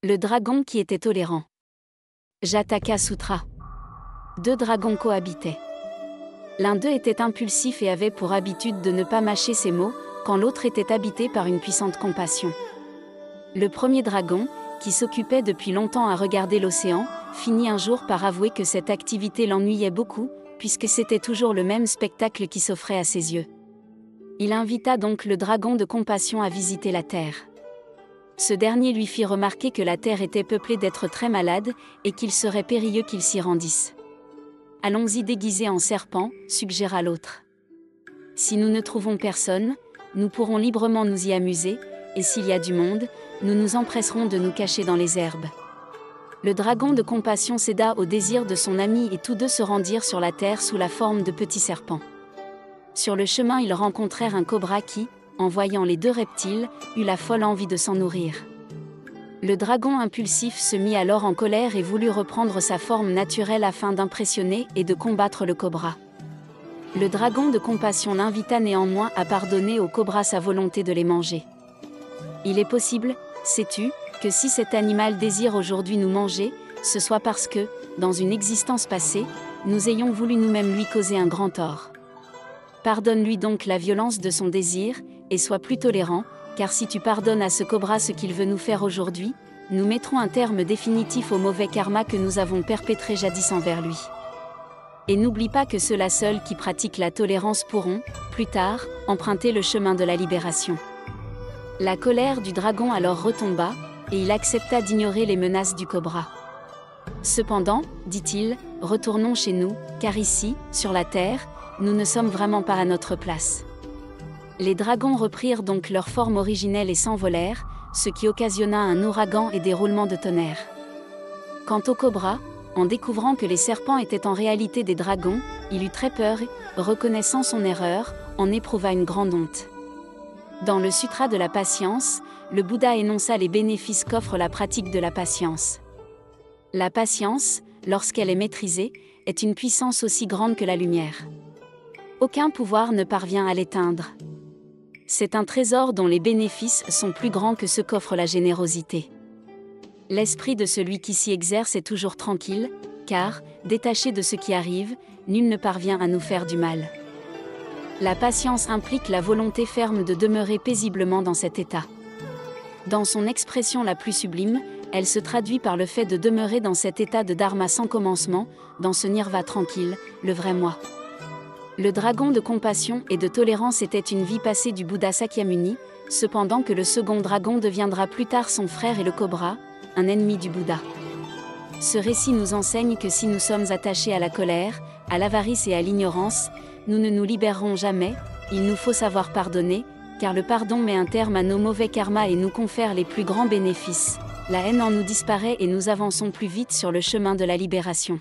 Le dragon qui était tolérant. Jataka Sutra. Deux dragons cohabitaient. L'un d'eux était impulsif et avait pour habitude de ne pas mâcher ses mots, quand l'autre était habité par une puissante compassion. Le premier dragon, qui s'occupait depuis longtemps à regarder l'océan, finit un jour par avouer que cette activité l'ennuyait beaucoup, puisque c'était toujours le même spectacle qui s'offrait à ses yeux. Il invita donc le dragon de compassion à visiter la Terre. Ce dernier lui fit remarquer que la Terre était peuplée d'êtres très malades, et qu'il serait périlleux qu'ils s'y rendissent. « Allons-y déguisés en serpents », suggéra l'autre. « Si nous ne trouvons personne, nous pourrons librement nous y amuser, et s'il y a du monde, nous nous empresserons de nous cacher dans les herbes. » Le dragon de compassion céda au désir de son ami et tous deux se rendirent sur la terre sous la forme de petits serpents. Sur le chemin, ils rencontrèrent un cobra qui, en voyant les deux reptiles, eut la folle envie de s'en nourrir. Le dragon impulsif se mit alors en colère et voulut reprendre sa forme naturelle afin d'impressionner et de combattre le cobra. Le dragon de compassion l'invita néanmoins à pardonner au cobra sa volonté de les manger. « Il est possible, sais-tu, que si cet animal désire aujourd'hui nous manger, ce soit parce que, dans une existence passée, nous ayons voulu nous-mêmes lui causer un grand tort. Pardonne-lui donc la violence de son désir, et sois plus tolérant, car si tu pardonnes à ce cobra ce qu'il veut nous faire aujourd'hui, nous mettrons un terme définitif au mauvais karma que nous avons perpétré jadis envers lui. Et n'oublie pas que ceux-là seuls qui pratiquent la tolérance pourront, plus tard, emprunter le chemin de la libération. » La colère du dragon alors retomba, et il accepta d'ignorer les menaces du cobra. « Cependant, dit-il, retournons chez nous, car ici, sur la terre, nous ne sommes vraiment pas à notre place. » Les dragons reprirent donc leur forme originelle et s'envolèrent, ce qui occasionna un ouragan et des roulements de tonnerre. Quant au cobra, en découvrant que les serpents étaient en réalité des dragons, il eut très peur et, reconnaissant son erreur, en éprouva une grande honte. Dans le Sutra de la patience, le Bouddha énonça les bénéfices qu'offre la pratique de la patience. La patience, lorsqu'elle est maîtrisée, est une puissance aussi grande que la lumière. Aucun pouvoir ne parvient à l'éteindre. C'est un trésor dont les bénéfices sont plus grands que ceux qu'offre la générosité. L'esprit de celui qui s'y exerce est toujours tranquille, car, détaché de ce qui arrive, nul ne parvient à nous faire du mal. La patience implique la volonté ferme de demeurer paisiblement dans cet état. Dans son expression la plus sublime, elle se traduit par le fait de demeurer dans cet état de dharma sans commencement, dans ce nirvana tranquille, le vrai moi. Le dragon de compassion et de tolérance était une vie passée du Bouddha Sakyamuni, cependant que le second dragon deviendra plus tard son frère et le cobra, un ennemi du Bouddha. Ce récit nous enseigne que si nous sommes attachés à la colère, à l'avarice et à l'ignorance, nous ne nous libérerons jamais, il nous faut savoir pardonner, car le pardon met un terme à nos mauvais karmas et nous confère les plus grands bénéfices. La haine en nous disparaît et nous avançons plus vite sur le chemin de la libération.